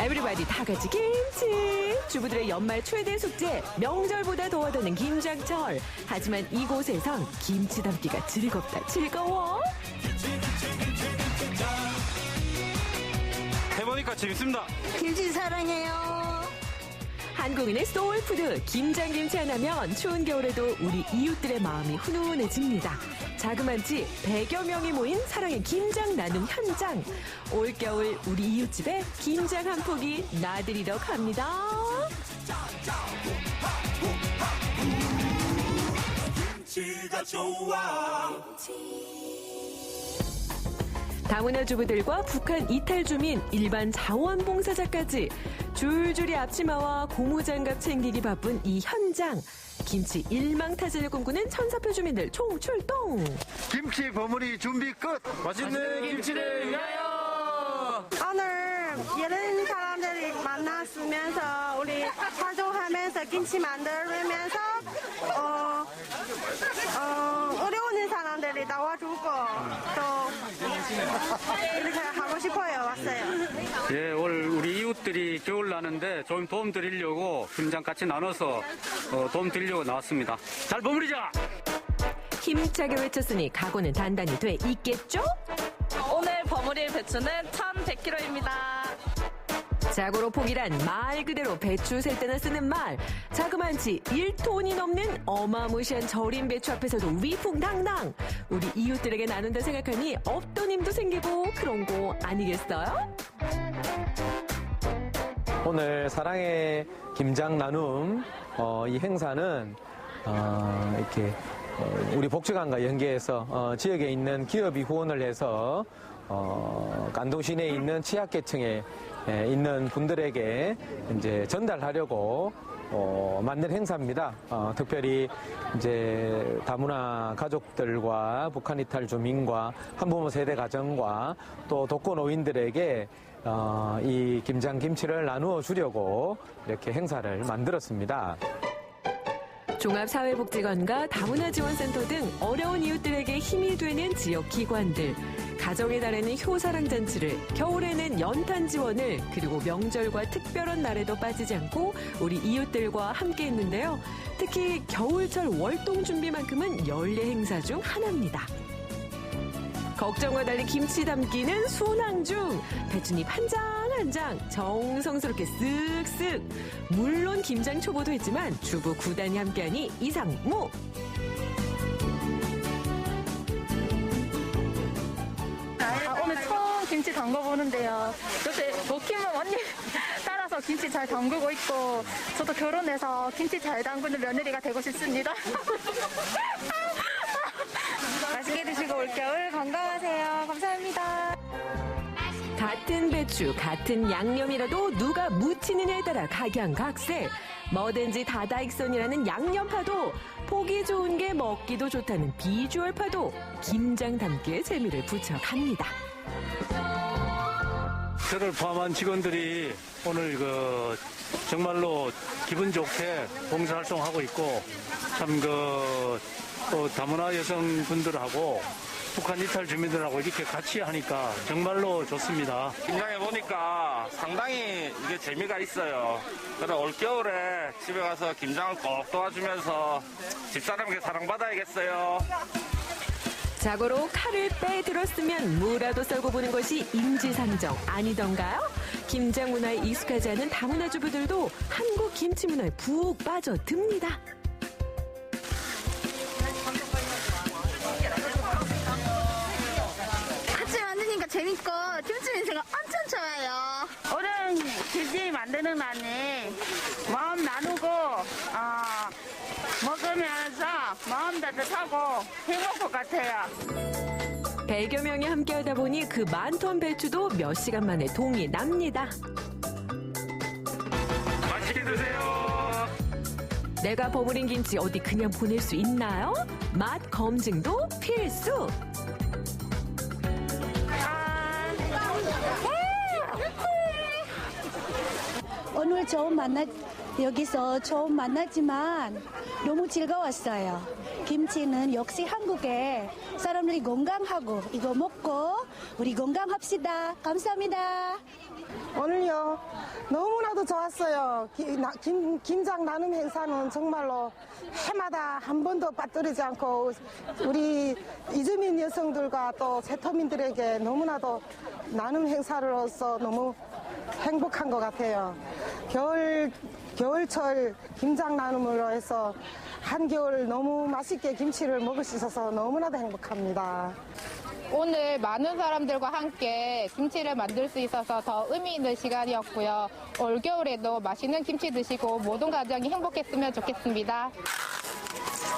에브리바디 다 같이 김치! 주부들의 연말 최대 숙제, 명절보다 더하다는 김장철. 하지만 이곳에선 김치 담기가 즐겁다, 즐거워. 해보니까 재밌습니다. 김치 사랑해요. 한국인의 소울푸드 김장김치 하나면 추운 겨울에도 우리 이웃들의 마음이 훈훈해집니다. 자그만 집 100여 명이 모인 사랑의 김장 나눔 현장. 올겨울 우리 이웃집에 김장 한 포기 나들이러 갑니다. 김치가 좋아. 다문화 주부들과 북한 이탈 주민, 일반 자원봉사자까지 줄줄이 앞치마와 고무장갑 챙기기 바쁜 이 현장. 김치 일망타진을 꿈꾸는 천사표 주민들 총출동. 김치 버무리 준비 끝. 맛있는 김치를 위하여. 오늘 이런 사람들이 만났으면서 우리 활동하면서 김치 만들면서 어려운 사람들이 나와주고 또 이렇게 하고 싶어요. 왔어요. 예, 올 우리 이웃들이 겨울 나는데 좀 도움 드리려고 김장 같이 나눠서 도움 드리려고 나왔습니다. 잘 버무리자! 힘차게 외쳤으니 각오는 단단히 돼 있겠죠? 오늘 버무릴 배추는 1,100kg입니다. 자고로 포기란 말 그대로 배추 셀 때나 쓰는 말. 자그만치 1톤이 넘는 어마무시한 절임 배추 앞에서도 위풍당당. 우리 이웃들에게 나눈다 생각하니 없던 힘도 생기고 그런 거 아니겠어요? 오늘 사랑의 김장 나눔 이 행사는 이렇게 우리 복지관과 연계해서 지역에 있는 기업이 후원을 해서 안동 시내에 있는 취약계층에 있는 분들에게 이제 전달하려고 만든 행사입니다. 특별히 이제 다문화 가족들과 북한 이탈 주민과 한부모 세대 가정과 또 독거 노인들에게 이 김장 김치를 나누어 주려고 이렇게 행사를 만들었습니다. 종합사회복지관과 다문화지원센터 등 어려운 이웃들에게 힘이 되는 지역 기관들. 가정의 달에는 효사랑잔치를, 겨울에는 연탄 지원을, 그리고 명절과 특별한 날에도 빠지지 않고 우리 이웃들과 함께 했는데요. 특히 겨울철 월동 준비만큼은 연례 행사 중 하나입니다. 걱정과 달리 김치 담기는 순항 중. 배춧잎 한 장 한 장 정성스럽게 쓱쓱. 물론 김장 초보도 했지만 주부 9단이 함께하니 이상무. 오늘 처음 김치 담궈보는데요. 요새 먹히면 언니 따라서 김치 잘 담그고 있고 저도 결혼해서 김치 잘 담그는 며느리가 되고 싶습니다. 맛있게 드시고 올겨울 건강하세요. 감사합니다. 같은 배추, 같은 양념이라도 누가 무치느냐에 따라 각양각색. 뭐든지 다다익선이라는 양념파도, 보기 좋은 게 먹기도 좋다는 비주얼파도 김장 담기에 재미를 붙여갑니다. 저를 포함한 직원들이 오늘 정말로 기분 좋게 봉사활동하고 있고 참 또 다문화 여성분들하고 북한 이탈 주민들하고 이렇게 같이 하니까 정말로 좋습니다. 김장해 보니까 상당히 이게 재미가 있어요. 그래 올겨울에 집에 가서 김장을 꼭 도와주면서 집사람에게 사랑받아야겠어요. 자고로 칼을 빼들었으면 무라도 썰고 보는 것이 인지상정 아니던가요? 김장 문화에 익숙하지 않은 다문화 주부들도 한국 김치 문화에 푹 빠져듭니다. 같이 만드니까 재밌고 김치 냄새가 엄청 좋아요. 오늘 김치 만드는 날에 마음 나누고 먹으면서 마음 따뜻하고 행복할 것 같아요. 100여 명이 함께하다 보니 그 많던 배추도 몇 시간 만에 동이 납니다. 맛있게 드세요. 내가 버무린 김치 어디 그냥 보낼 수 있나요? 맛 검증도 필수! 오늘 여기서 처음 만났지만 너무 즐거웠어요. 김치는 역시 한국에 사람들이 건강하고 이거 먹고 우리 건강합시다. 감사합니다. 오늘요 너무나도 좋았어요. 김장 나눔 행사는 정말로 해마다 한 번도 빠뜨리지 않고 우리 이주민 여성들과 또 세터민들에게 너무나도 나눔 행사로서 너무 행복한 것 같아요. 겨울철 김장 나눔으로 해서 한겨울 너무 맛있게 김치를 먹을 수 있어서 너무나도 행복합니다. 오늘 많은 사람들과 함께 김치를 만들 수 있어서 더 의미 있는 시간이었고요. 올겨울에도 맛있는 김치 드시고 모든 가정이 행복했으면 좋겠습니다.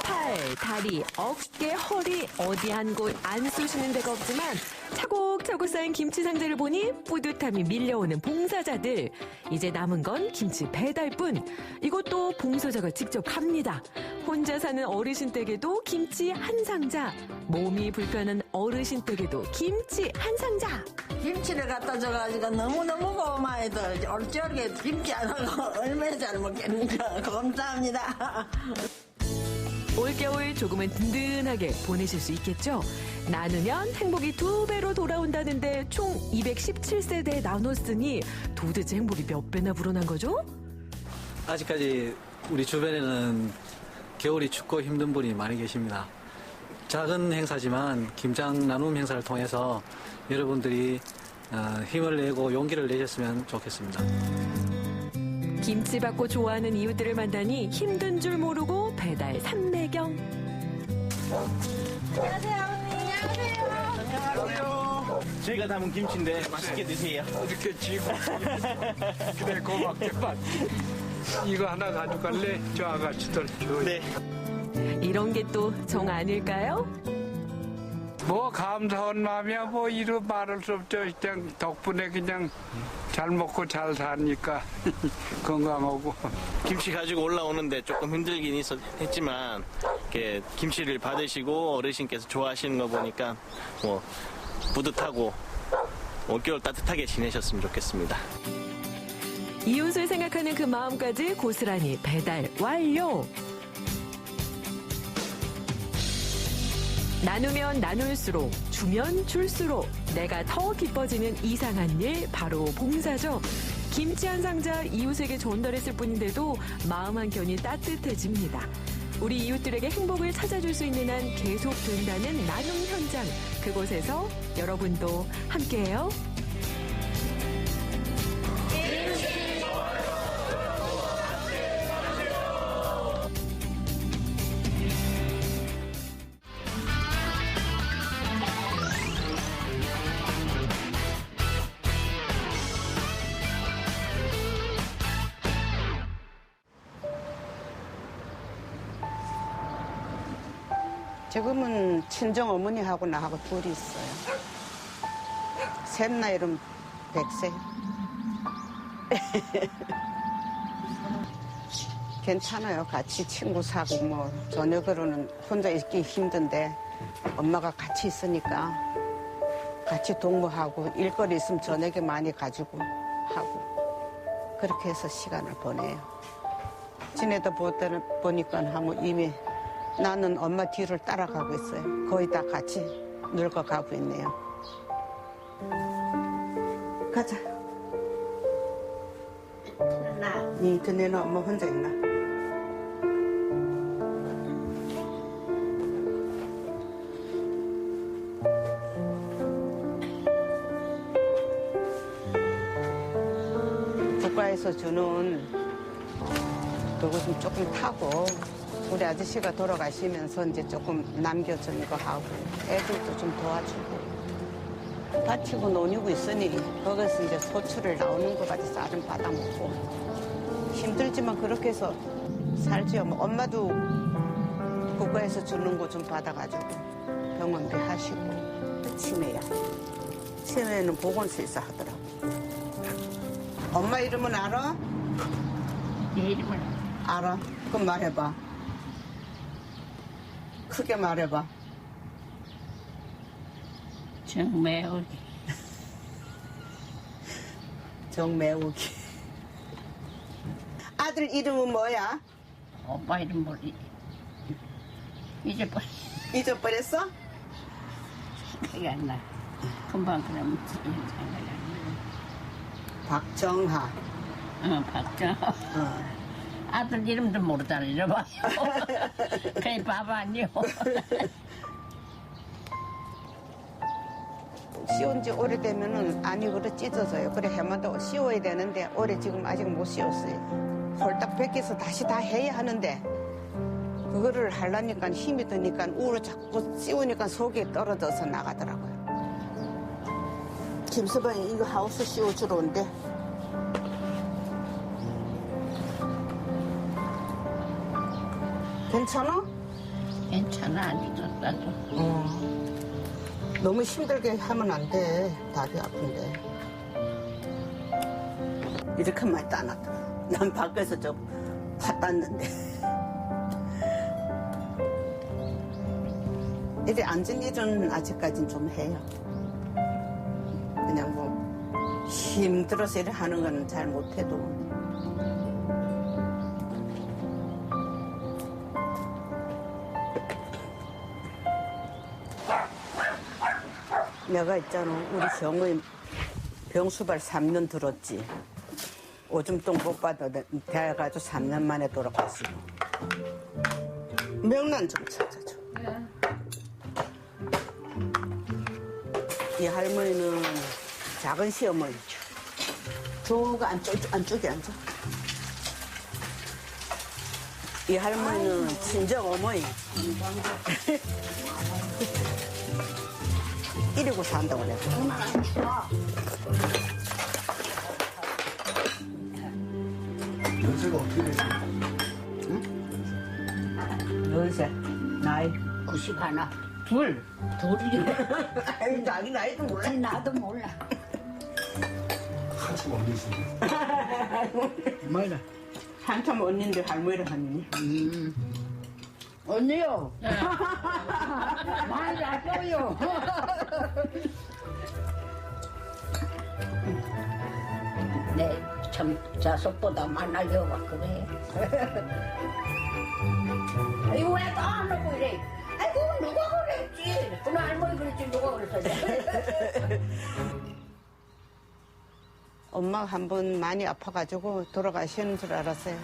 팔, 다리, 어깨, 허리 어디 한 곳 안 쑤시는 데가 없지만 차곡차곡 쌓인 김치 상자를 보니 뿌듯함이 밀려오는 봉사자들. 이제 남은 건 김치 배달뿐. 이것도 봉사자가 직접 갑니다. 혼자 사는 어르신 댁에도 김치 한 상자. 몸이 불편한 어르신 댁에도 김치 한 상자. 김치를 갖다 줘가지고 너무너무 고마워도 올겨울에 김치 안 하고 얼마나 잘 먹겠는가. 감사합니다. 올겨울 조금은 든든하게 보내실 수 있겠죠? 나누면 행복이 2배로 돌아온다는데 총 217세대에 나눴으니 도대체 행복이 몇 배나 불어난 거죠? 아직까지 우리 주변에는 겨울이 춥고 힘든 분이 많이 계십니다. 작은 행사지만 김장 나눔 행사를 통해서 여러분들이 힘을 내고 용기를 내셨으면 좋겠습니다. 김치 받고 좋아하는 이웃들을 만나니 힘든 줄 모르고 배달 삼매경. 저희가 담은 김치인데 맛있게 드세요. 이렇게 지고 그래 고맙게만 이거 하나 가져갈래? 저 아가씨들 줘. 네. 이런 게 또 정 아닐까요? 뭐 감사한 마음이야 뭐 이루 말할 수 없죠. 그냥 덕분에 그냥 잘 먹고 잘 사니까 건강하고. 김치 가지고 올라오는데 조금 힘들긴 했지만 이렇게 김치를 받으시고 어르신께서 좋아하시는 거 보니까 뭐 뿌듯하고 올겨울 따뜻하게 지내셨으면 좋겠습니다. 이웃을 생각하는 그 마음까지 고스란히 배달 완료. 나누면 나눌수록, 주면 줄수록 내가 더 기뻐지는 이상한 일, 바로 봉사죠. 김치 한 상자 이웃에게 전달했을 뿐인데도 마음 한켠이 따뜻해집니다. 우리 이웃들에게 행복을 찾아줄 수 있는 한 계속 된다는 나눔 현장. 그곳에서 여러분도 함께해요. 지금은 친정 어머니하고 나하고 둘이 있어요. 셋 나이는 100세. 괜찮아요. 같이 친구 사고 뭐 저녁으로는 혼자 있기 힘든데 엄마가 같이 있으니까 같이 동무하고 일거리 있으면 저녁에 많이 가지고 하고 그렇게 해서 시간을 보내요. 지내다 보니까 하면 이미 나는 엄마 뒤를 따라가고 있어요. 거의 다 같이 늙어가고 있네요. 가자. 응, 그네는 엄마 혼자 있나? 국가에서 주는 그거 좀 조금 타고 우리 아저씨가 돌아가시면서 이제 조금 남겨준 거 하고 애들도 좀 도와주고 다치고 논이고 있으니 거기서 이제 소출을 나오는 거 가지고 쌀은 받아먹고 힘들지만 그렇게 해서 살지요. 뭐 엄마도 국가에서 주는 거 좀 받아가지고 병원비 하시고 치매야. 치매는 보건소에서 하더라고. 엄마 이름은 알아? 내 이름을 알아. 그럼 말해봐. 크게 말해봐. 정매우기. 정매우기. 아들 이름은 뭐야? 오빠 이름 뭐지? 잊어버렸어? 생각이 안 나. 금방 그러면 생각이 안 나. 박정하. 박정하. 아들 이름도 모르잖아, 이러봐요. 그게 봐봐요. 씌운 지 오래되면은 안이 그래 찢어져요. 그래 해마다 씌워야 되는데 올해 지금 아직 못 씌웠어요. 홀딱 벗겨서 다시 다 해야 하는데 그거를 하려니까 힘이 드니까 우로 자꾸 씌우니까 속이 떨어져서 나가더라고요. 김서방이 이거 하우스 씌워주러 온대. 괜찮아? 괜찮아, 아직도. 너무 힘들게 하면 안 돼. 다리 아픈데. 이렇게 많이 따놨더라. 난 밖에서 파 땄는데. 이제 앉은 일은 아직까지는 좀 해요. 그냥 뭐 힘들어서 이렇게 하는 건 잘 못해도. 내가 있잖아, 우리 형의 병수발 3년 들었지. 오줌통 못 받아 돼가지고 3년 만에 돌아갔어. 명란 좀 찾아줘. 이 할머니는 작은 시어머니. 저가 안쪽에 앉아. 이 할머니는 친정 어머니. 이러고 산다고 그래. 연세가 어떻게 되세요? 연세, 나이. 91. 둘이. 자기 나이도 몰라. 나도 몰라. 한참 어리신데. 뭐라? 한참 언니인데 할머니를 하니. 언니요. 많이 아파요. 네, 참 자석보다 만나려고 그래. 이거 왜 또 안 하고 이래? 아이고 누가 그랬지? 그날 할머니 그랬지 누가 그랬어? 엄마가 한 번 많이 아파가지고 돌아가시는 줄 알았어요.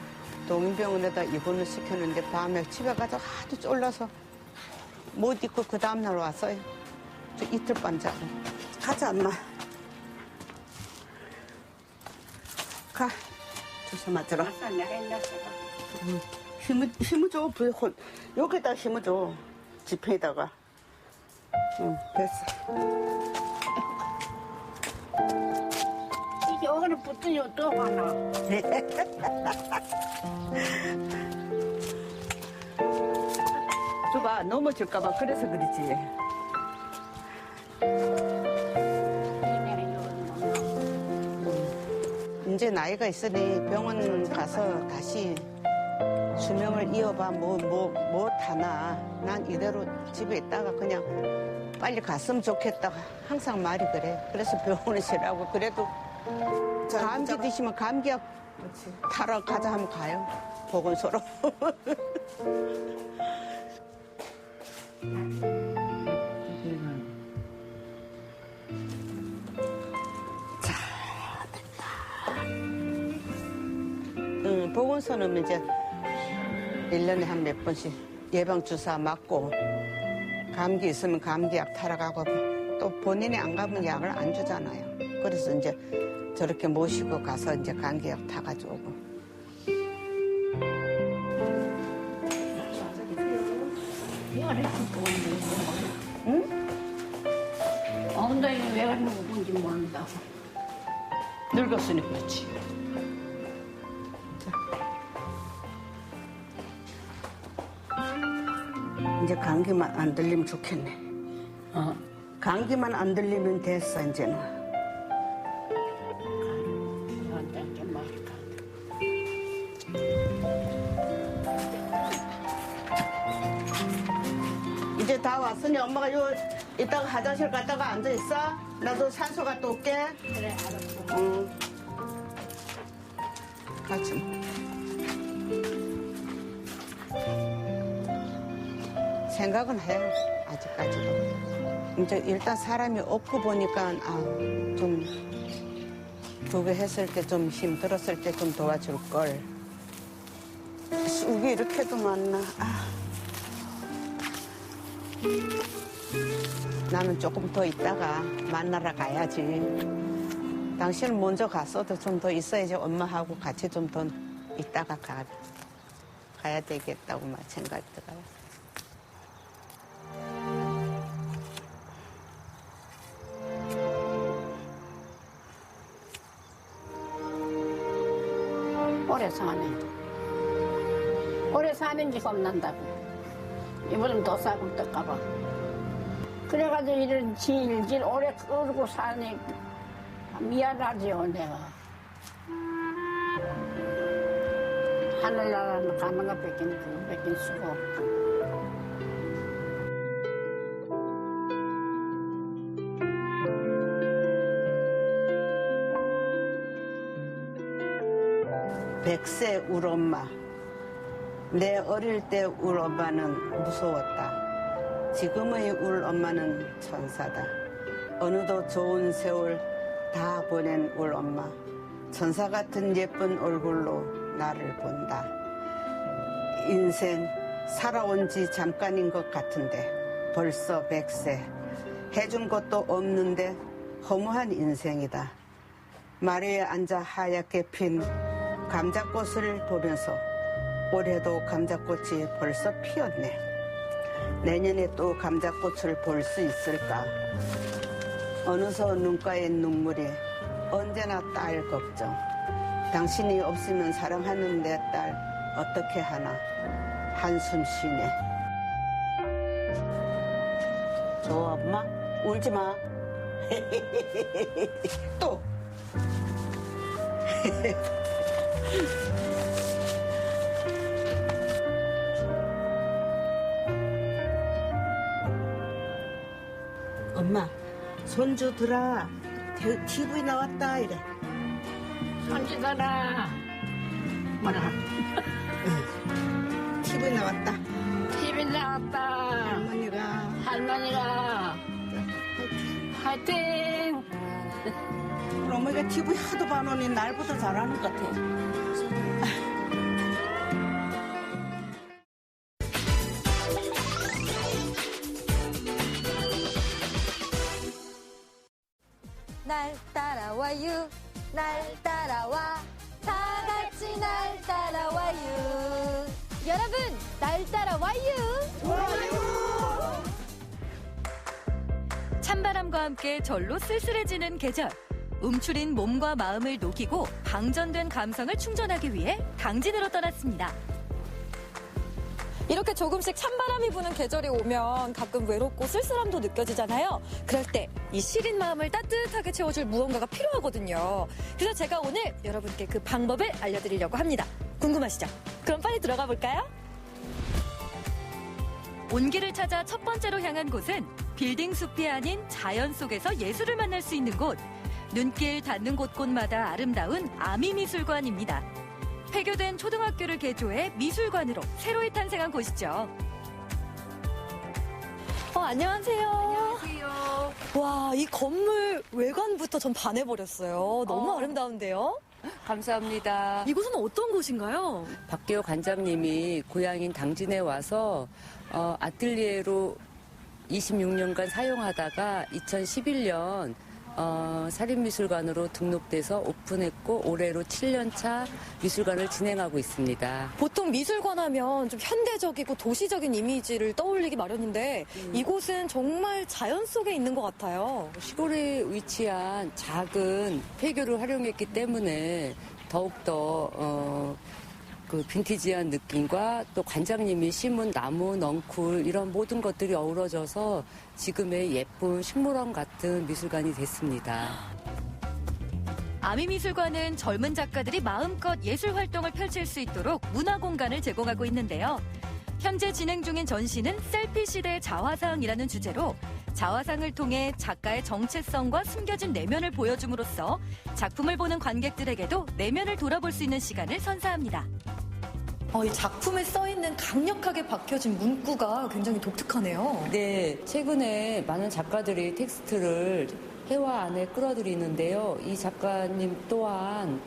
동인병원에다 입원을 시켰는데 밤에 집에 가서 하도 쫄라서 못 입고 그 다음날 왔어요. 저 이틀 밤 자고. 가자, 엄마. 가. 조심하 들어. 힘을 줘. 여기다 힘을 줘. 지팡이다가. 응, 됐어. 여기는 붙더니 또 하나. 줘봐, 넘어질까봐 그래서 그러지. 이제 나이가 있으니 병원 가서 다시 수명을 이어봐. 뭐 하나. 난 이대로 집에 있다가 그냥 빨리 갔으면 좋겠다. 항상 말이 그래. 그래서 병원에 쉬라고. 그래도 감기 드시면 감기약 타러 가자 하면 가요. 보건소로. 자, 됐다. 보건소는 이제 1년에 한 몇 번씩 예방주사 맞고 감기 있으면 감기약 타러 가고 또 본인이 안 가면 약을 안 주잖아요. 그래서 이제 저렇게 모시고 가서 이제 감기약 타가지고 오고. 응? 엉덩이는 왜 가는 거 뭔지 모른다고. 늙었으니 그렇지. 이제 감기만 안 들리면 좋겠네. 감기만 안 들리면 됐어, 이제는. 이제 다 왔으니 엄마가 이따가 화장실 갔다가 앉아있어. 나도 산소 갔다 올게. 그래, 알았어. 응. 같이. 생각은 해요, 아직까지도. 이제 일단 사람이 없고 보니까, 좀 두 개 했을 때 좀 힘들었을 때 좀 도와줄 걸. 쑥이 이렇게도 많나. 나는 조금 더 있다가 만나러 가야지. 당신은 먼저 갔어도 좀 더 있어야지 엄마하고 같이 좀 더 있다가 가야 되겠다고 생각이 들어요. 오래 사네. 오래 사는지 겁난다고. 이번엔 더 싸고 뜰까봐. 그래가지고 이런 질질 오래 끌고 사니 미안하지요, 내가. 하늘나라는 가는 것 뺏긴 수가 없고. 백세 울 엄마. 내 어릴 때 울 엄마는 무서웠다. 지금의 울 엄마는 천사다. 어느덧 좋은 세월 다 보낸 울 엄마. 천사 같은 예쁜 얼굴로 나를 본다. 인생 살아온 지 잠깐인 것 같은데 벌써 100세. 해준 것도 없는데 허무한 인생이다. 마루에 앉아 하얗게 핀 감자꽃을 보면서 올해도 감자꽃이 벌써 피었네. 내년에 또 감자꽃을 볼 수 있을까? 어느새 눈가에 눈물이 언제나 딸 걱정. 당신이 없으면 사랑하는 내 딸 어떻게 하나 한숨 쉬네. 좋아 엄마? 울지 마. 또. 엄마, 손주들아, TV 나왔다 이래. 손주들아, 뭐라? TV 나왔다. TV 나왔다. 할머니가 화이팅. 우리 어머니가 TV 하도 봐놓으니 날보다 잘하는 것 같아. 날 따라와요, 날 따라와, 다 같이 날 따라와요. 여러분, 날 따라와요. 좋아요. 찬바람과 함께 절로 쓸쓸해지는 계절. 움츠린 몸과 마음을 녹이고 방전된 감성을 충전하기 위해 당진으로 떠났습니다. 이렇게 조금씩 찬바람이 부는 계절이 오면 가끔 외롭고 쓸쓸함도 느껴지잖아요. 그럴 때 이 시린 마음을 따뜻하게 채워줄 무언가가 필요하거든요. 그래서 제가 오늘 여러분께 그 방법을 알려드리려고 합니다. 궁금하시죠? 그럼 빨리 들어가 볼까요? 온기를 찾아 첫 번째로 향한 곳은 빌딩 숲이 아닌 자연 속에서 예술을 만날 수 있는 곳. 눈길 닿는 곳곳마다 아름다운 아미미술관입니다. 폐교된 초등학교를 개조해 미술관으로 새로이 탄생한 곳이죠. 안녕하세요. 안녕하세요. 와, 이 건물 외관부터 전 반해버렸어요. 너무 아름다운데요? 감사합니다. 이곳은 어떤 곳인가요? 박기호 관장님이 고향인 당진에 와서 아틀리에로 26년간 사용하다가 2011년 사립미술관으로 등록돼서 오픈했고 올해로 7년차 미술관을 진행하고 있습니다. 보통 미술관 하면 좀 현대적이고 도시적인 이미지를 떠올리기 마련인데 이곳은 정말 자연 속에 있는 것 같아요. 시골에 위치한 작은 폐교를 활용했기 때문에 더욱더 그 빈티지한 느낌과 또 관장님이 심은 나무, 넝쿨 이런 모든 것들이 어우러져서 지금의 예쁜 식물원 같은 미술관이 됐습니다. 아미미술관은 젊은 작가들이 마음껏 예술 활동을 펼칠 수 있도록 문화 공간을 제공하고 있는데요. 현재 진행 중인 전시는 셀피 시대의 자화상이라는 주제로 자화상을 통해 작가의 정체성과 숨겨진 내면을 보여줌으로써 작품을 보는 관객들에게도 내면을 돌아볼 수 있는 시간을 선사합니다. 이 작품에 써있는 강력하게 박혀진 문구가 굉장히 독특하네요. 네, 최근에 많은 작가들이 텍스트를 회화 안에 끌어들이는데요. 이 작가님 또한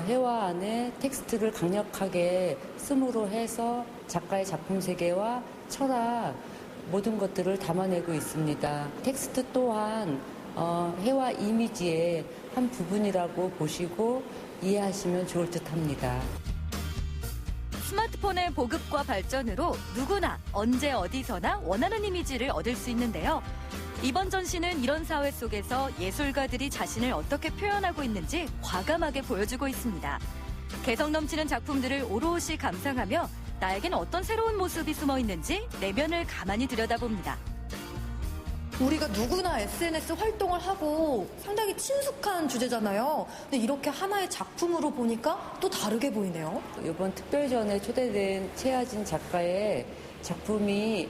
회화 안에 텍스트를 강력하게 씀으로 해서 작가의 작품 세계와 철학 모든 것들을 담아내고 있습니다. 텍스트 또한 회화 이미지의 한 부분이라고 보시고 이해하시면 좋을 듯합니다. 스마트폰의 보급과 발전으로 누구나 언제 어디서나 원하는 이미지를 얻을 수 있는데요. 이번 전시는 이런 사회 속에서 예술가들이 자신을 어떻게 표현하고 있는지 과감하게 보여주고 있습니다. 개성 넘치는 작품들을 오롯이 감상하며 나에겐 어떤 새로운 모습이 숨어 있는지 내면을 가만히 들여다봅니다. 우리가 누구나 SNS 활동을 하고 상당히 친숙한 주제잖아요. 근데 이렇게 하나의 작품으로 보니까 또 다르게 보이네요. 이번 특별전에 초대된 최하진 작가의 작품이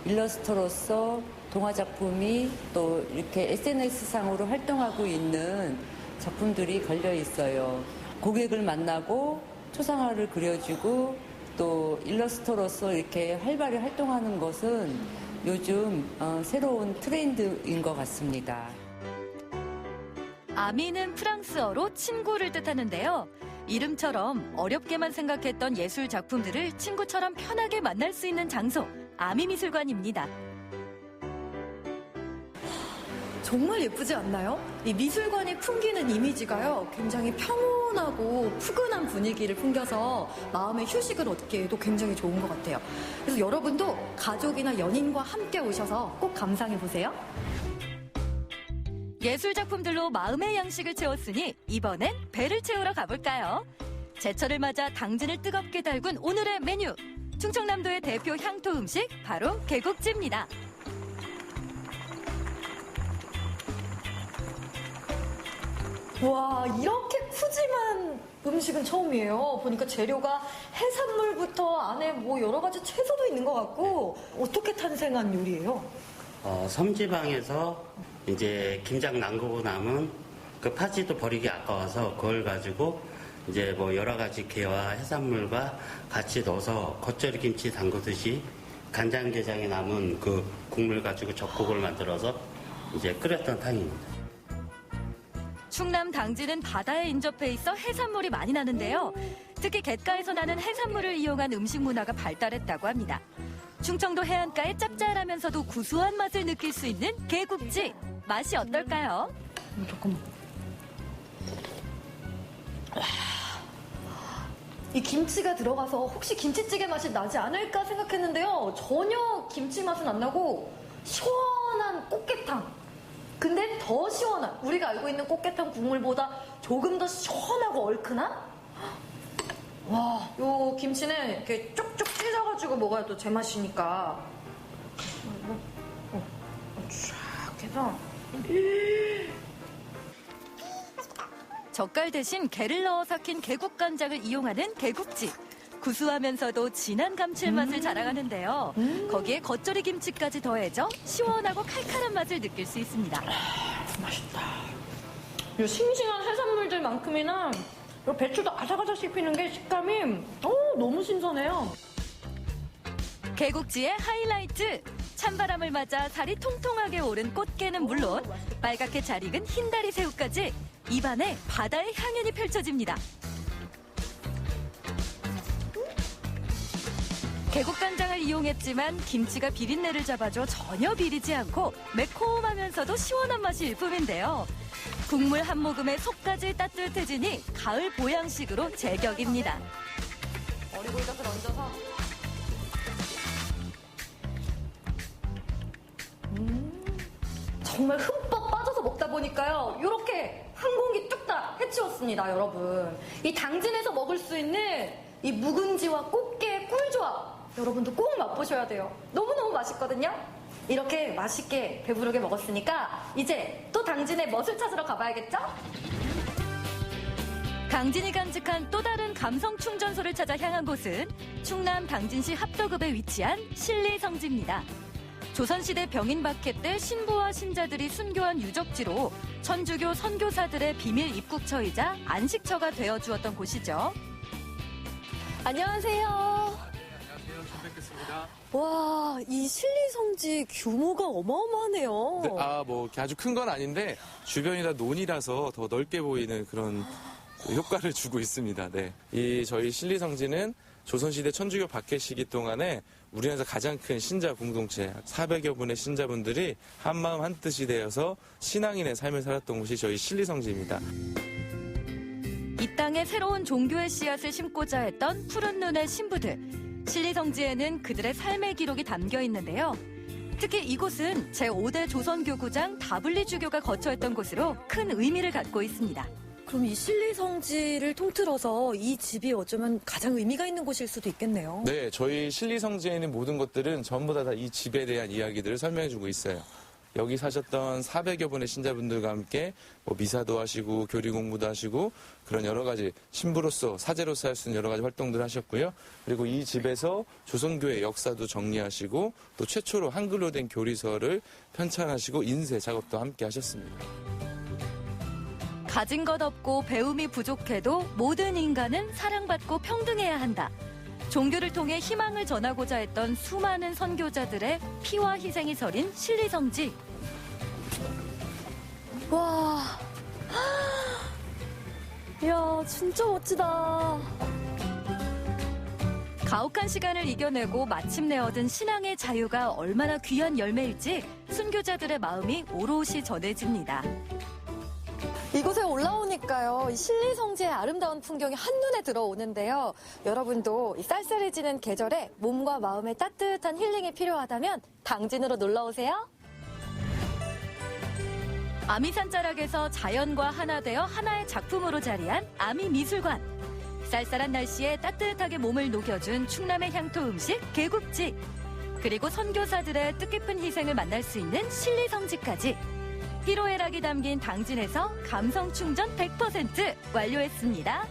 일러스트로서 동화 작품이 또 이렇게 SNS상으로 활동하고 있는 작품들이 걸려 있어요. 고객을 만나고 초상화를 그려주고 또 일러스트로서 이렇게 활발히 활동하는 것은 요즘 새로운 트렌드인 것 같습니다. 아미는 프랑스어로 친구를 뜻하는데요. 이름처럼 어렵게만 생각했던 예술 작품들을 친구처럼 편하게 만날 수 있는 장소, 아미미술관입니다. 정말 예쁘지 않나요? 이 미술관이 풍기는 이미지가요, 굉장히 평온하고 푸근한 분위기를 풍겨서 마음의 휴식을 얻기에도 굉장히 좋은 것 같아요. 그래서 여러분도 가족이나 연인과 함께 오셔서 꼭 감상해보세요. 예술 작품들로 마음의 양식을 채웠으니 이번엔 배를 채우러 가볼까요? 제철을 맞아 당진을 뜨겁게 달군 오늘의 메뉴. 충청남도의 대표 향토 음식 바로 개국지입니다. 와, 이렇게 푸짐한 음식은 처음이에요. 보니까 재료가 해산물부터 안에 뭐 여러 가지 채소도 있는 것 같고, 어떻게 탄생한 요리예요? 섬지방에서 이제 김장 남그고 남은 그 파지도 버리기 아까워서 그걸 가지고 이제 뭐 여러 가지 게와 해산물과 같이 넣어서 겉절이 김치 담그듯이 간장게장에 남은 그 국물 가지고 젓국을 만들어서 이제 끓였던 탕입니다. 충남 당진은 바다에 인접해 있어 해산물이 많이 나는데요. 특히 갯가에서 나는 해산물을 이용한 음식 문화가 발달했다고 합니다. 충청도 해안가의 짭짤하면서도 구수한 맛을 느낄 수 있는 개국지. 맛이 어떨까요? 잠깐만. 이 김치가 들어가서 혹시 김치찌개 맛이 나지 않을까 생각했는데요. 전혀 김치 맛은 안 나고 시원한 꽃게탕. 근데 더 시원한, 우리가 알고 있는 꽃게탕 국물보다 조금 더 시원하고 얼큰한? 와, 요 김치는 이렇게 쪽쪽 찢어가지고 먹어야 또 제맛이니까. 쫙 해서. 젓갈 대신 게를 넣어 삭힌 개국간장을 이용하는 개국지. 구수하면서도 진한 감칠맛을 자랑하는데요. 거기에 겉절이 김치까지 더해져 시원하고 칼칼한 맛을 느낄 수 있습니다. 맛있다. 이 싱싱한 해산물들만큼이나 이 배추도 아삭아삭 씹히는 게 식감이 너무 신선해요. 개국지의 하이라이트. 찬바람을 맞아 살이 통통하게 오른 꽃게는 물론 빨갛게 잘 익은 흰다리 새우까지 입안에 바다의 향연이 펼쳐집니다. 개국간장을 이용했지만 김치가 비린내를 잡아줘 전혀 비리지 않고 매콤하면서도 시원한 맛이 일품인데요. 국물 한 모금에 속까지 따뜻해지니 가을 보양식으로 제격입니다. 어리굴젓을 얹어서. 정말 흠뻑 빠져서 먹다 보니까요. 이렇게 한 공기 뚝딱 해치웠습니다, 여러분. 이 당진에서 먹을 수 있는 이 묵은지와 꽃게의 꿀조합. 여러분도 꼭 맛보셔야 돼요. 너무너무 맛있거든요. 이렇게 맛있게 배부르게 먹었으니까 이제 또 당진의 멋을 찾으러 가봐야겠죠? 강진이 간직한 또 다른 감성 충전소를 찾아 향한 곳은 충남 당진시 합덕읍에 위치한 신리성지입니다. 조선시대 병인박해 때 신부와 신자들이 순교한 유적지로 천주교 선교사들의 비밀 입국처이자 안식처가 되어주었던 곳이죠. 안녕하세요. 뵙겠습니다. 와, 이 실리성지 규모가 어마어마하네요. 네, 뭐 아주 큰 건 아닌데 주변이 다 논이라서 더 넓게 보이는 그런 효과를 주고 있습니다. 네. 이 저희 실리성지는 조선시대 천주교 박해 시기 동안에 우리나라에서 가장 큰 신자 공동체 400여 분의 신자분들이 한마음 한뜻이 되어서 신앙인의 삶을 살았던 곳이 저희 실리성지입니다. 이 땅에 새로운 종교의 씨앗을 심고자 했던 푸른 눈의 신부들. 실리성지에는 그들의 삶의 기록이 담겨 있는데요. 특히 이곳은 제5대 조선교구장 다블리 주교가 거처했던 곳으로 큰 의미를 갖고 있습니다. 그럼 이 실리성지를 통틀어서 이 집이 어쩌면 가장 의미가 있는 곳일 수도 있겠네요. 네, 저희 실리성지에 있는 모든 것들은 전부 다 이 집에 대한 이야기들을 설명해주고 있어요. 여기 사셨던 400여 분의 신자분들과 함께 미사도 하시고 교리 공부도 하시고 그런 여러 가지 신부로서 사제로서 할 수 있는 여러 가지 활동들을 하셨고요. 그리고 이 집에서 조선교회 역사도 정리하시고 또 최초로 한글로 된 교리서를 편찬하시고 인쇄 작업도 함께 하셨습니다. 가진 것 없고 배움이 부족해도 모든 인간은 사랑받고 평등해야 한다. 종교를 통해 희망을 전하고자 했던 수많은 선교자들의 피와 희생이 서린 실리성지. 와, 이야, 진짜 멋지다. 가혹한 시간을 이겨내고 마침내 얻은 신앙의 자유가 얼마나 귀한 열매일지 순교자들의 마음이 오롯이 전해집니다. 이곳에 올라오니까요, 이 실리성지의 아름다운 풍경이 한눈에 들어오는데요. 여러분도 이 쌀쌀해지는 계절에 몸과 마음의 따뜻한 힐링이 필요하다면 당진으로 놀러오세요. 아미산자락에서 자연과 하나 되어 하나의 작품으로 자리한 아미미술관. 쌀쌀한 날씨에 따뜻하게 몸을 녹여준 충남의 향토 음식 개국지. 그리고 선교사들의 뜻깊은 희생을 만날 수 있는 실리성지까지. 희로애락이 담긴 당진에서 감성 충전 100% 완료했습니다.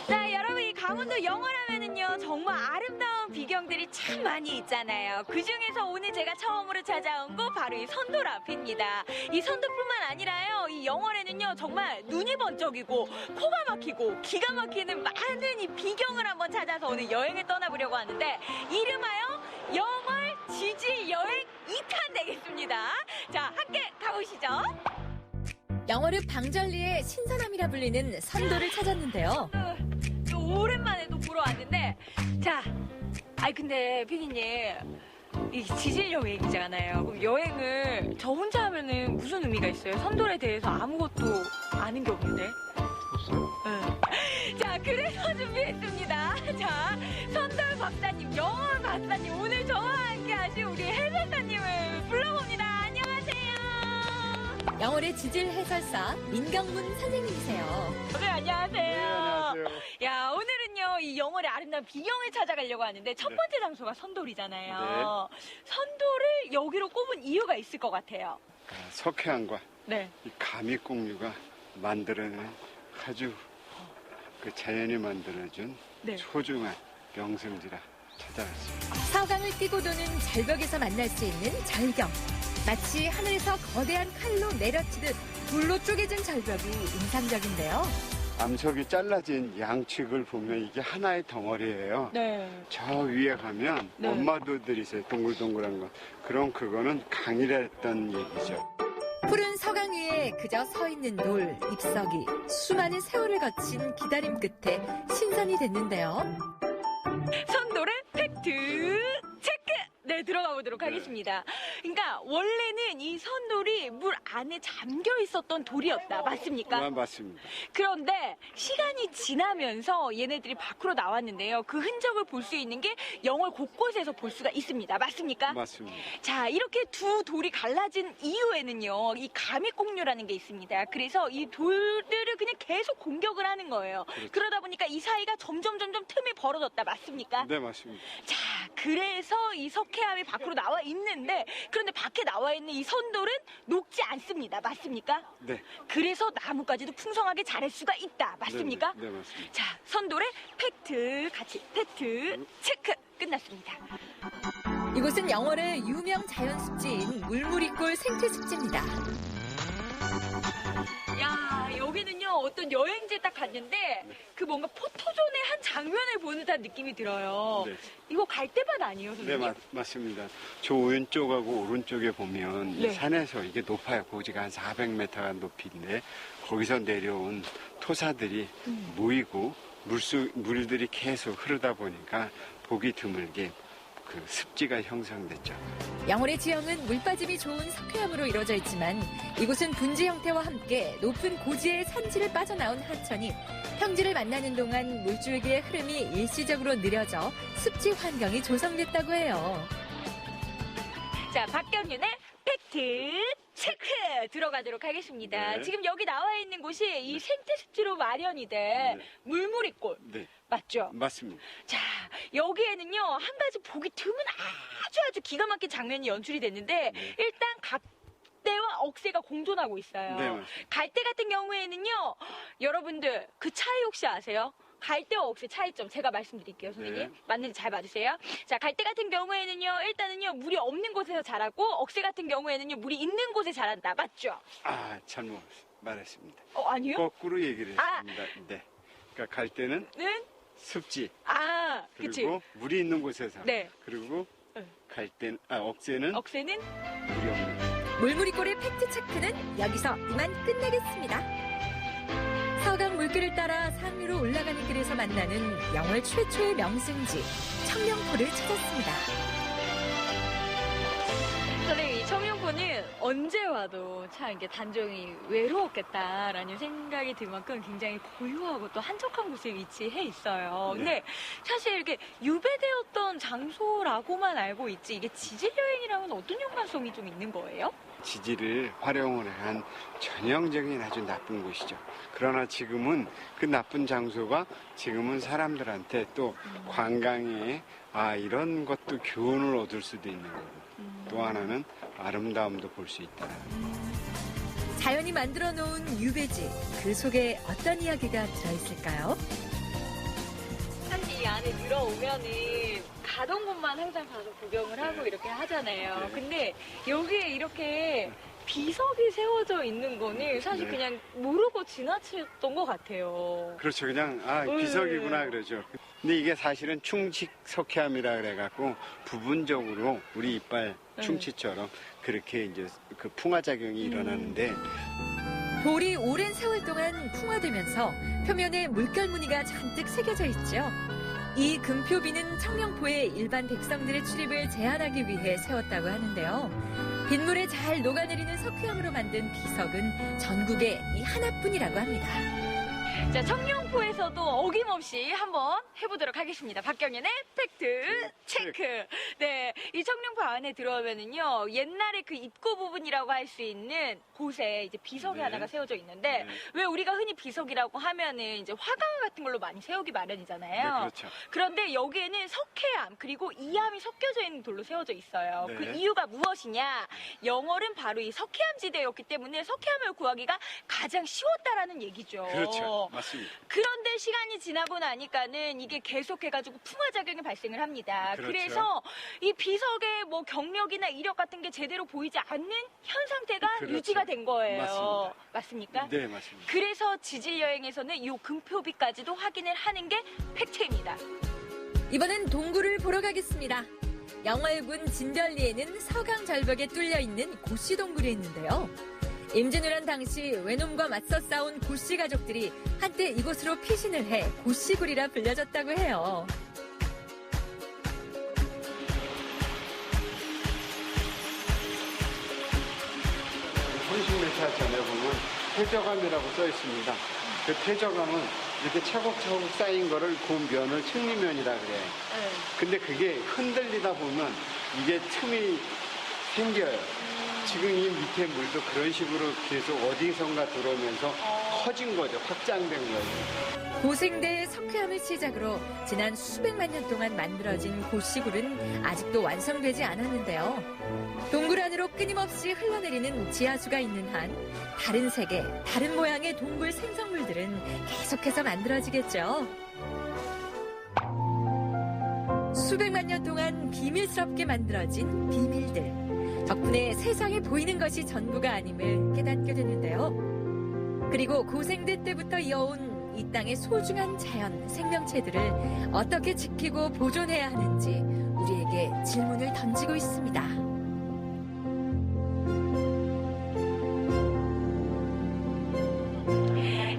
자, 여러분, 이 강원도 영월하면은요 정말 아름다운 비경들이 참 많이 있잖아요. 그 중에서 오늘 제가 처음으로 찾아온 곳 바로 이 선돌 앞입니다. 이 선돌뿐만 아니라요, 이 영월에는요 정말 눈이 번쩍이고 코가 막히고 기가 막히는 많은 이 비경을 한번 찾아서 오늘 여행을 떠나보려고 하는데, 이름하여 영월 지질 여행 2탄 되겠습니다. 자, 함께 가보시죠. 영월읍 방절리의 신선함이라 불리는 선돌을 찾았는데요. 오랜만에 또 보러 왔는데, 자, 근데 피디님, 이 지질 여행이잖아요. 그럼 여행을 저 혼자 하면은 무슨 의미가 있어요? 선돌에 대해서 아무것도 아는 게 없는데. 네. 자, 그래서 준비했습니다. 자, 선돌 박사님, 영월 박사님, 오늘 저와 함께 하실 우리 해설사님을 불러봅니다. 안녕하세요. 영월의 지질 해설사 민경문 선생님이세요. 네, 안녕하세요. 네, 안녕하세요. 야, 오늘은요, 이 영월의 아름다운 비경을 찾아가려고 하는데, 첫 번째 장소가 선돌이잖아요. 네. 선돌을 여기로 꼽은 이유가 있을 것 같아요. 석회암과 네. 이 가미공류가 만들어낸 아주 그 자연이 만들어준 네. 소중한 명승지라 찾아왔습니다. 서강을 띄고 도는 절벽에서 만날 수 있는 절경. 마치 하늘에서 거대한 칼로 내려치듯 불로 쪼개진 절벽이 인상적인데요. 암석이 잘라진 양측을 보면 이게 하나의 덩어리예요. 네. 저 위에 가면 네. 엄마도들이 있어요. 동글동글한 거. 그럼 그거는 강이랬던 얘기죠. 푸른 서강 위에 그저 서 있는 돌, 잎석이 수많은 세월을 거친 기다림 끝에 신선이 됐는데요. 선돌의 팩트 체크! 네, 들어가 보도록 하겠습니다. 그러니까 원래는 이 선돌이 물 안에 잠겨 있었던 돌이었다. 맞습니까? 맞습니다. 그런데 시간이 지나면서 얘네들이 밖으로 나왔는데요. 그 흔적을 볼 수 있는 게 영월 곳곳에서 볼 수가 있습니다. 맞습니까? 맞습니다. 자, 이렇게 두 돌이 갈라진 이후에는요, 이 가미공류라는 게 있습니다. 그래서 이 돌들을 그냥 계속 공격을 하는 거예요. 그렇죠. 그러다 보니까 이 사이가 점점 틈이 벌어졌다. 맞습니까? 네, 맞습니다. 자, 그래서 이 석회암이 밖으로 나와 있는데, 그런데 밖에 나와 있는 이 선돌은 녹지 않습니다. 맞습니까? 네. 그래서 나무까지도 풍성하게 자랄 수가 있다. 맞습니까? 네, 맞습니다. 자, 선돌의 팩트 체크 끝났습니다. 이곳은 영월의 유명 자연습지인 물무리골 생태습지입니다. 야, 여기는요, 어떤 여행지에 딱 갔는데, 그 뭔가 포토존의 한 장면을 보는 듯한 느낌이 들어요. 네. 이거 갈대밭 아니에요, 네, 선생님? 맞습니다. 저 왼쪽하고 오른쪽에 보면 네. 이 산에서 이게 높아요. 고지가 한 400m 높이인데 거기서 내려온 토사들이 모이고 물들이 계속 흐르다 보니까 보기 드물게 그 습지가 형성됐죠. 영월의 지형은 물빠짐이 좋은 석회암으로 이루어져 있지만 이곳은 분지 형태와 함께 높은 고지의 산지를 빠져나온 하천이 평지를 만나는 동안 물줄기의 흐름이 일시적으로 느려져 습지 환경이 조성됐다고 해요. 자, 박경윤의 팩트 체크 들어가도록 하겠습니다. 네. 지금 여기 나와 있는 곳이 이 생태습지로 마련이 된 물무리골. 네. 맞죠? 맞습니다. 자, 여기에는요, 한 가지 보기 드문 아주 기가 막힌 장면이 연출이 됐는데, 일단 갈대와 억새가 공존하고 있어요. 네, 맞습니다. 갈대 같은 경우에는요, 여러분들 그 차이 혹시 아세요? 갈대와 억새 차이점 제가 말씀드릴게요, 선생님. 네. 맞는지 잘 봐주세요. 자, 갈대 같은 경우에는요, 일단은요, 물이 없는 곳에서 자라고, 억새 같은 경우에는요, 물이 있는 곳에 자란다. 맞죠? 아, 잘못 말했습니다. 아니요? 거꾸로 얘기를 아. 했습니다. 네. 그러니까 갈대는 습지. 아, 그치. 그리고 물이 있는 곳에서. 네. 그리고 억새는 억새는 물이 없는. 물무리골의 팩트 체크는 여기서 이만 끝내겠습니다. 서강 물길을 따라 상류로 올라가는 길에서 만나는 영월 최초의 명승지 청룡포를 찾았습니다. 선생님, 이 청룡포는 언제 와도 참 이게 단종이 외로웠겠다라는 생각이 들 만큼 굉장히 고요하고 또 한적한 곳에 위치해 있어요. 근데 사실 이렇게 유배되었던 장소라고만 알고 있지 이게 지질 여행이랑은 어떤 연관성이 좀 있는 거예요? 지질을 활용을 한 전형적인 아주 나쁜 곳이죠. 그러나 지금은 그 나쁜 장소가 지금은 사람들한테 또 관광에 이런 것도 교훈을 얻을 수도 있는 거고 또 하나는 아름다움도 볼 수 있다. 자연이 만들어 놓은 유배지, 그 속에 어떤 이야기가 들어있을까요? 사실 이 안에 들어오면은 가던 곳만 항상 가서 구경을 하고 이렇게 하잖아요. 근데 여기에 이렇게 비석이 세워져 있는 거는 사실 네. 그냥 모르고 지나쳤던 것 같아요. 그렇죠. 그냥 비석이구나 그러죠. 근데 이게 사실은 충치 석회암이라 그래갖고 부분적으로 우리 이빨 충치처럼 그렇게 이제 그 풍화작용이 일어나는데 돌이 오랜 세월 동안 풍화되면서 표면에 물결 무늬가 잔뜩 새겨져 있죠. 이 금표비는 청룡포에 일반 백성들의 출입을 제한하기 위해 세웠다고 하는데요. 빗물에 잘 녹아내리는 석회암으로 만든 비석은 전국에 이 하나뿐이라고 합니다. 자, 청룡포에서도 어김없이 한번 해보도록 하겠습니다. 박경연의 팩트 체크. 네, 이 청룡포 안에 들어오면은요, 옛날에 그 입구 부분이라고 할 수 있는 곳에 이제 비석이 하나가 세워져 있는데, 왜 우리가 흔히 비석이라고 하면은 이제 화강 같은 걸로 많이 세우기 마련이잖아요. 네, 그렇죠. 그런데 여기에는 석회암 그리고 이암이 섞여져 있는 돌로 세워져 있어요. 네. 그 이유가 무엇이냐? 영월은 바로 이 석회암 지대였기 때문에 석회암을 구하기가 가장 쉬웠다라는 얘기죠. 그렇죠. 맞습니다. 그런데 시간이 지나고 나니까는 이게 계속해가지고 풍화작용이 발생을 합니다. 그렇죠. 그래서 이 비석의 뭐 경력이나 이력 같은 게 제대로 보이지 않는 현 상태가 그렇죠. 유지가 된 거예요. 맞습니다. 맞습니까? 네, 맞습니다. 그래서 지질 여행에서는 이 금표비까지도 확인을 하는 게 팩트입니다. 이번엔 동굴을 보러 가겠습니다. 영월군 진별리에는 서강 절벽에 뚫려 있는 고씨 동굴이 있는데요. 임진왜란 당시 외놈과 맞서 싸운 고씨 가족들이 한때 이곳으로 피신을 해 고씨굴이라 불려졌다고 해요. 몇십 m 전에 보면 퇴적암이라고 써 있습니다. 그 퇴적암은 이렇게 차곡차곡 쌓인 거를 그 면을 측리면이라 그래요. 근데 그게 흔들리다 보면 이게 틈이 생겨요. 지금 이 밑에 물도 그런 식으로 계속 어디선가 들어오면서 커진 거죠. 확장된 거죠. 고생대의 석회암을 시작으로 지난 수백만 년 동안 만들어진 고씨굴은 아직도 완성되지 않았는데요. 동굴 안으로 끊임없이 흘러내리는 지하수가 있는 한 다른 세계, 다른 모양의 동굴 생성물들은 계속해서 만들어지겠죠. 수백만 년 동안 비밀스럽게 만들어진 비밀들. 덕분에 세상에 보이는 것이 전부가 아님을 깨닫게 되는데요. 그리고 고생대 때부터 이어온 이 땅의 소중한 자연, 생명체들을 어떻게 지키고 보존해야 하는지 우리에게 질문을 던지고 있습니다.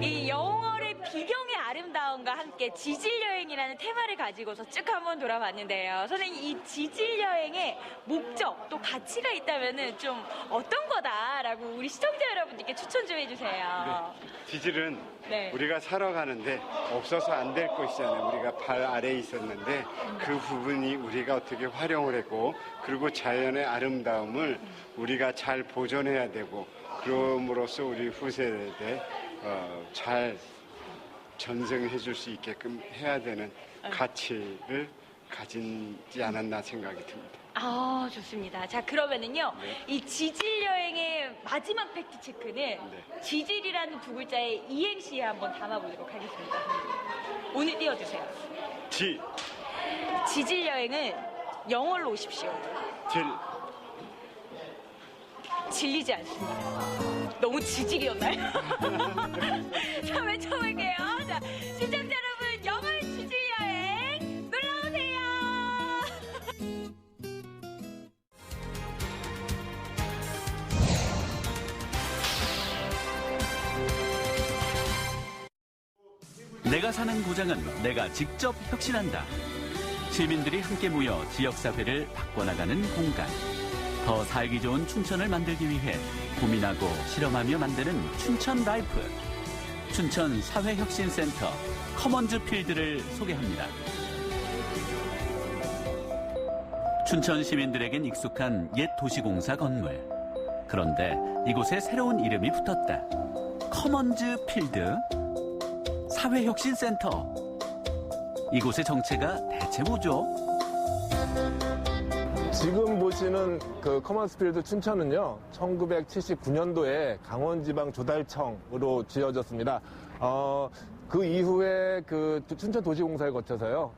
이 영월의 비경의 아름다움과 함께 지질여행이라는 테마를 가지고서 쭉 한번 돌아봤는데요. 선생님, 이 지질여행의 목적 또 가치가 있다면 좀 어떤 거다라고 우리 시청자 여러분들께 추천 좀 해주세요. 지질은 네. 우리가 살아가는데 없어서 안 될 것이잖아요. 우리가 발 아래에 있었는데 그 부분이 우리가 어떻게 활용을 했고, 그리고 자연의 아름다움을 우리가 잘 보존해야 되고, 그럼으로써 우리 후세대에 잘 전승해 줄 수 있게끔 해야 되는 가치를 가지지 않았나 생각이 듭니다. 아, 좋습니다. 자, 그러면은요, 이 지질 여행의 마지막 팩트 체크는 지질이라는 두 글자의 이행시에 한번 담아보도록 하겠습니다. 오늘 띄워주세요. 지질 여행은 영월로 오십시오. 질리지 않습니다. 너무 지질이었나요? 자, 외쳐볼게요. 자, 시청자 여러분, 영월 지질 여행 놀러오세요. 내가 사는 고장은 내가 직접 혁신한다. 시민들이 함께 모여 지역사회를 바꿔나가는 공간. 더 살기 좋은 춘천을 만들기 위해 고민하고 실험하며 만드는 춘천 라이프. 춘천 사회혁신센터 커먼즈 필드를 소개합니다. 춘천 시민들에겐 익숙한 옛 도시공사 건물. 그런데 이곳에 새로운 이름이 붙었다. 커먼즈 필드 사회혁신센터. 이곳의 정체가 대체 뭐죠? 지금 보시는 그 커먼스필드 춘천은요, 1979년도에 강원지방 조달청으로 지어졌습니다. 그 이후에 그 춘천 도시공사를 거쳐서요,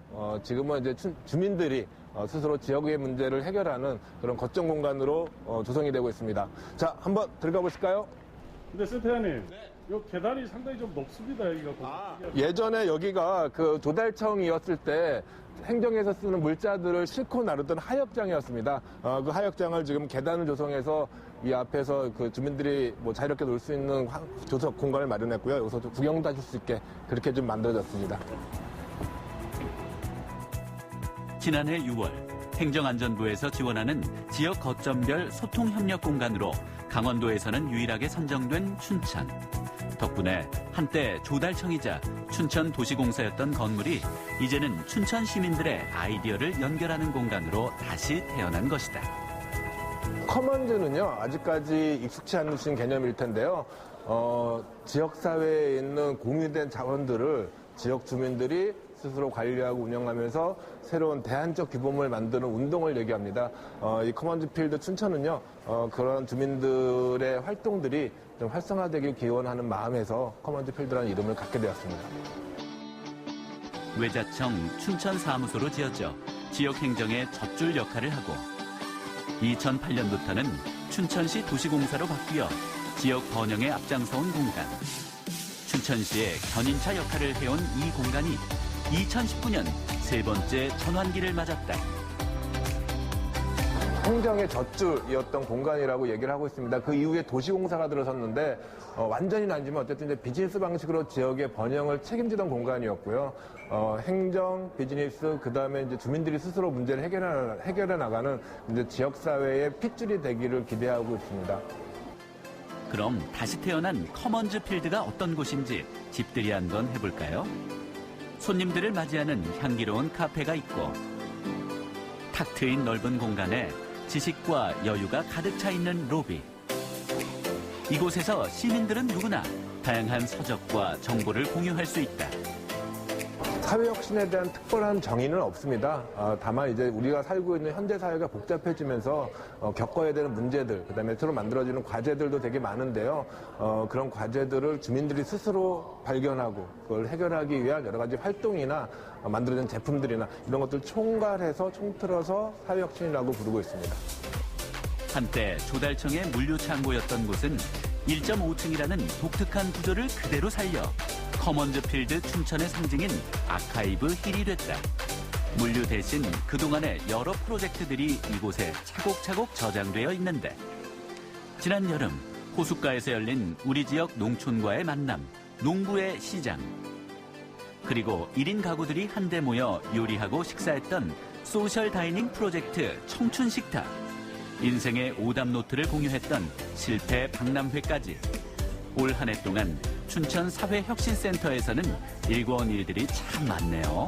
지금은 이제 주민들이 스스로 지역의 문제를 해결하는 그런 거점 공간으로 조성이 되고 있습니다. 자, 한번 들어가 보실까요? 근데 센터장님, 이 계단이 상당히 좀 높습니다, 여기가. 예전에 여기가 그 조달청이었을 때 행정에서 쓰는 물자들을 싣고 나르던 하역장이었습니다. 그 하역장을 지금 계단을 조성해서 이 앞에서 그 주민들이 뭐 자유롭게 놀 수 있는 조석 공간을 마련했고요. 여기서 구경도 하실 수 있게 그렇게 좀 만들어졌습니다. 지난해 6월 행정안전부에서 지원하는 지역 거점별 소통협력 공간으로 강원도에서는 유일하게 선정된 춘천. 덕분에 한때 조달청이자 춘천도시공사였던 건물이 이제는 춘천 시민들의 아이디어를 연결하는 공간으로 다시 태어난 것이다. 커먼즈는요, 아직까지 익숙치 않으신 개념일 텐데요. 지역사회에 있는 공유된 자원들을 지역 주민들이 스스로 관리하고 운영하면서 새로운 대안적 규범을 만드는 운동을 얘기합니다. 이 커먼즈 필드 춘천은요, 그런 주민들의 활동들이 좀 활성화되길 기원하는 마음에서 커먼즈 필드라는 이름을 갖게 되었습니다. 외자청 춘천사무소로 지어져 지역 행정의 젖줄 역할을 하고 2008년부터는 춘천시 도시공사로 바뀌어 지역 번영에 앞장서온 공간. 춘천시의 견인차 역할을 해온 이 공간이 2019년 세 번째 전환기를 맞았다. 행정의 젖줄이었던 공간이라고 얘기를 하고 있습니다. 그 이후에 도시공사가 들어섰는데 완전히는 아니지만 어쨌든 이제 비즈니스 방식으로 지역의 번영을 책임지던 공간이었고요. 행정, 비즈니스, 그 다음에 이제 주민들이 스스로 문제를 해결해 나가는 이제 지역 사회의 핏줄이 되기를 기대하고 있습니다. 그럼 다시 태어난 커먼즈 필드가 어떤 곳인지 집들이 한번 해볼까요? 손님들을 맞이하는 향기로운 카페가 있고 탁 트인 넓은 공간에 지식과 여유가 가득 차 있는 로비. 이곳에서 시민들은 누구나 다양한 서적과 정보를 공유할 수 있다. 사회혁신에 대한 특별한 정의는 없습니다. 다만 이제 우리가 살고 있는 현대 사회가 복잡해지면서 겪어야 되는 문제들, 그다음에 새로 만들어지는 과제들도 되게 많은데요. 그런 과제들을 주민들이 스스로 발견하고 그걸 해결하기 위한 여러 가지 활동이나 만들어진 제품들이나 이런 것들 총괄해서 총틀어서 사회혁신이라고 부르고 있습니다. 한때 조달청의 물류창고였던 곳은 1.5층이라는 독특한 구조를 그대로 살려 커먼즈필드 춘천의 상징인 아카이브 힐이 됐다. 물류 대신 그동안의 여러 프로젝트들이 이곳에 차곡차곡 저장되어 있는데 지난 여름 호숫가에서 열린 우리 지역 농촌과의 만남, 농부의 시장 그리고 1인 가구들이 한데 모여 요리하고 식사했던 소셜 다이닝 프로젝트 청춘식탁 인생의 오답 노트를 공유했던 실패 박람회까지 올 한 해 동안 춘천 사회혁신센터에서는 일궈온 일들이 참 많네요.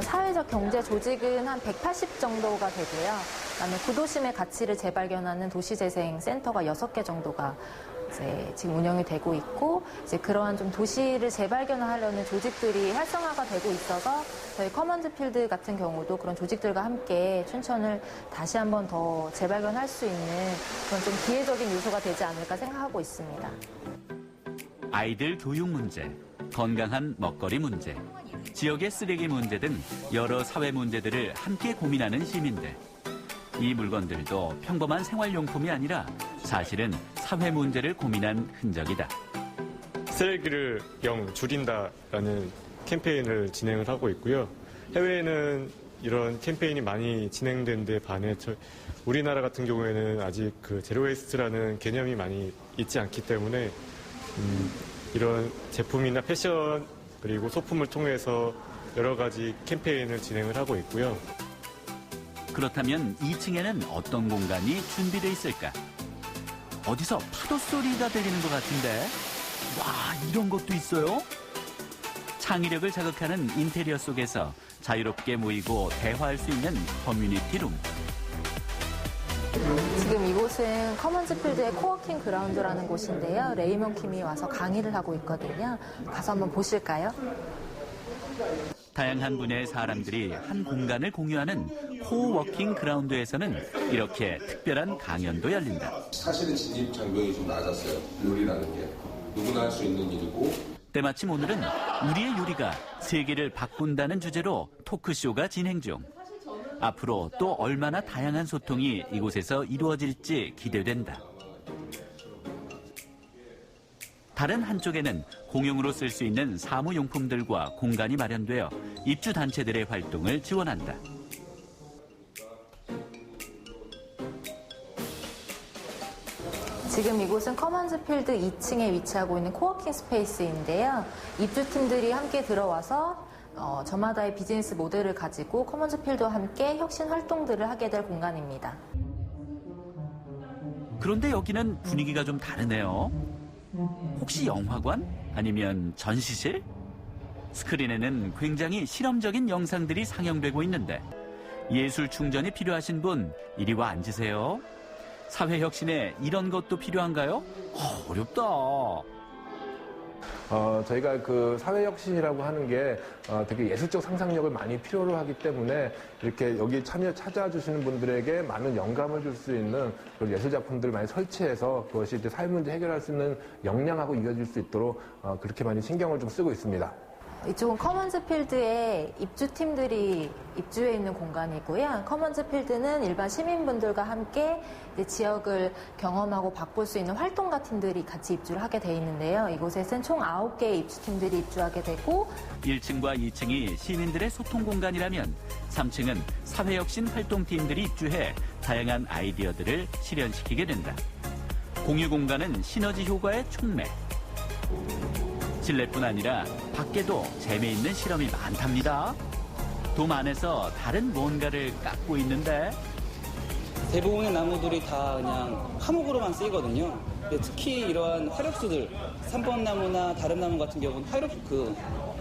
사회적 경제 조직은 한 180 정도가 되고요. 그다음에 구도심의 가치를 재발견하는 도시재생센터가 6개 정도가 이제 지금 운영이 되고 있고 이제 그러한 좀 도시를 재발견하려는 조직들이 활성화가 되고 있어서 저희 커먼즈필드 같은 경우도 그런 조직들과 함께 춘천을 다시 한번 더 재발견할 수 있는 그런 좀 기회적인 요소가 되지 않을까 생각하고 있습니다. 아이들 교육 문제, 건강한 먹거리 문제, 지역의 쓰레기 문제 등 여러 사회 문제들을 함께 고민하는 시민들. 이 물건들도 평범한 생활용품이 아니라 사실은 사회 문제를 고민한 흔적이다. 쓰레기를 0 줄인다라는 캠페인을 진행을 하고 있고요. 해외에는 이런 캠페인이 많이 진행된 데 반해 우리나라 같은 경우에는 아직 그 제로 웨이스트라는 개념이 많이 있지 않기 때문에 이런 제품이나 패션 그리고 소품을 통해서 여러 가지 캠페인을 진행을 하고 있고요. 그렇다면 2층에는 어떤 공간이 준비되어 있을까? 어디서 파도 소리가 들리는 것 같은데? 와, 이런 것도 있어요? 창의력을 자극하는 인테리어 속에서 자유롭게 모이고 대화할 수 있는 커뮤니티 룸. 지금 이곳은 커먼즈필드의 코워킹 그라운드라는 곳인데요. 레이먼 킴이 와서 강의를 하고 있거든요. 가서 한번 보실까요? 다양한 분야의 사람들이 한 공간을 공유하는 코워킹 그라운드에서는 이렇게 특별한 강연도 열린다. 사실은 진입 장벽이 좀 낮았어요. 요리라는 게. 누구나 할 수 있는 일이고. 때마침 오늘은 우리의 요리가 세계를 바꾼다는 주제로 토크쇼가 진행 중. 앞으로 또 얼마나 다양한 소통이 이곳에서 이루어질지 기대된다. 다른 한쪽에는 공용으로 쓸 수 있는 사무용품들과 공간이 마련되어 입주단체들의 활동을 지원한다. 지금 이곳은 커먼즈필드 2층에 위치하고 있는 코워킹 스페이스인데요. 입주팀들이 함께 들어와서 저마다의 비즈니스 모델을 가지고 커먼즈필드와 함께 혁신 활동들을 하게 될 공간입니다. 그런데 여기는 분위기가 좀 다르네요. 혹시 영화관? 아니면 전시실? 스크린에는 굉장히 실험적인 영상들이 상영되고 있는데 예술 충전이 필요하신 분 이리 와 앉으세요. 사회혁신에 이런 것도 필요한가요? 어렵다. 저희가 그 사회혁신이라고 하는 게 되게 예술적 상상력을 많이 필요로 하기 때문에 이렇게 여기 찾아주시는 분들에게 많은 영감을 줄 수 있는 그런 예술작품들을 많이 설치해서 그것이 이제 사회 문제 해결할 수 있는 역량하고 이어질 수 있도록 그렇게 많이 신경을 좀 쓰고 있습니다. 이쪽은 커먼즈필드에 입주팀들이 입주해 있는 공간이고요. 커먼즈필드는 일반 시민분들과 함께 이제 지역을 경험하고 바꿀 수 있는 활동가 팀들이 같이 입주를 하게 돼 있는데요. 이곳에서는 총 9개의 입주팀들이 입주하게 되고 1층과 2층이 시민들의 소통 공간이라면 3층은 사회혁신 활동팀들이 입주해 다양한 아이디어들을 실현시키게 된다. 공유 공간은 시너지 효과의 촉매. 실내뿐 아니라 밖에도 재미있는 실험이 많답니다. 돔 안에서 다른 뭔가를 깎고 있는데 대부분의 나무들이 다 그냥 화목으로만 쓰이거든요. 특히 이러한 화력수들, 3번 나무나 다른 나무 같은 경우는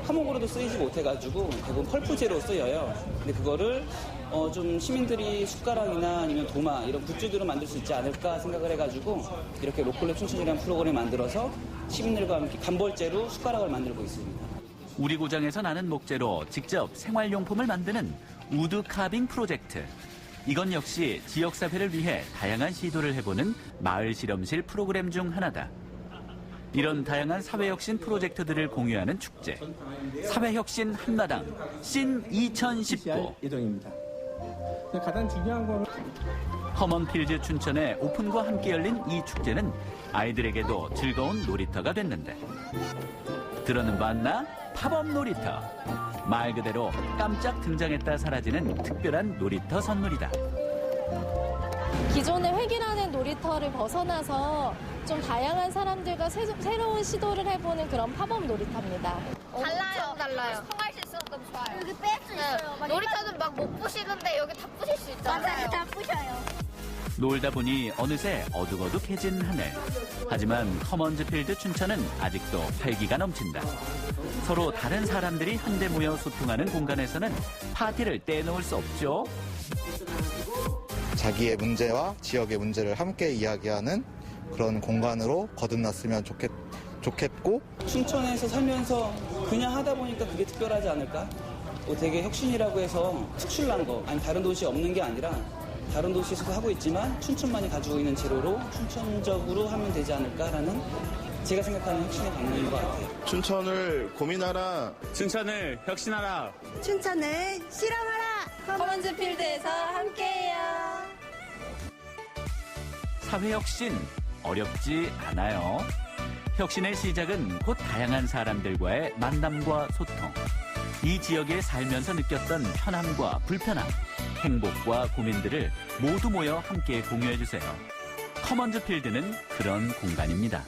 화목으로도 쓰이지 못해가지고 대부분 펄프제로 쓰여요. 근데 그거를 좀 시민들이 숟가락이나 아니면 도마 이런 굿즈들을 만들 수 있지 않을까 생각을 해가지고 이렇게 로컬랩 춘천이라는 프로그램을 만들어서 시민들과 함께 간벌제로 숟가락을 만들고 있습니다. 우리 고장에서 나는 목재로 직접 생활용품을 만드는 우드 카빙 프로젝트. 이건 역시 지역사회를 위해 다양한 시도를 해보는 마을 실험실 프로그램 중 하나다. 이런 다양한 사회혁신 프로젝트들을 공유하는 축제. 사회혁신 한마당 신 2019 예정입니다. 가장 중요한 건 커먼필즈 춘천의 오픈과 함께 열린 이 축제는 아이들에게도 즐거운 놀이터가 됐는데 들어는 봤나? 팝업 놀이터. 말 그대로 깜짝 등장했다 사라지는 특별한 놀이터 선물이다. 기존의 획일화된 놀이터를 벗어나서 좀 다양한 사람들과 새로운 시도를 해보는 그런 팝업 놀이터입니다. 달라요. 생활 실수가 너무 좋아요. 여기 뺄 수 있어요. 놀이터는 막 못 부시는데 여기 다 부실 수 있잖아요. 맞아요. 다 부셔요. 놀다 보니 어느새 어둑어둑해진 하늘. 하지만 커먼즈필드 춘천은 아직도 활기가 넘친다. 서로 다른 사람들이 한데 모여 소통하는 공간에서는 파티를 떼놓을 수 없죠. 자기의 문제와 지역의 문제를 함께 이야기하는 그런 공간으로 거듭났으면 좋겠고 춘천에서 살면서 그냥 하다 보니까 그게 특별하지 않을까? 뭐 되게 혁신이라고 해서 특출난 거, 아니 다른 도시에 없는 게 아니라 다른 도시에서도 하고 있지만 춘천만이 가지고 있는 재료로 춘천적으로 하면 되지 않을까라는 제가 생각하는 혁신의 방향인 것 같아요. 춘천을 고민하라. 춘천을 혁신하라. 춘천을 실험하라. 커먼즈필드에서 함께해요. 사회혁신 어렵지 않아요. 혁신의 시작은 곧 다양한 사람들과의 만남과 소통. 이 지역에 살면서 느꼈던 편함과 불편함, 행복과 고민들을 모두 모여 함께 공유해주세요. 커먼즈필드는 그런 공간입니다.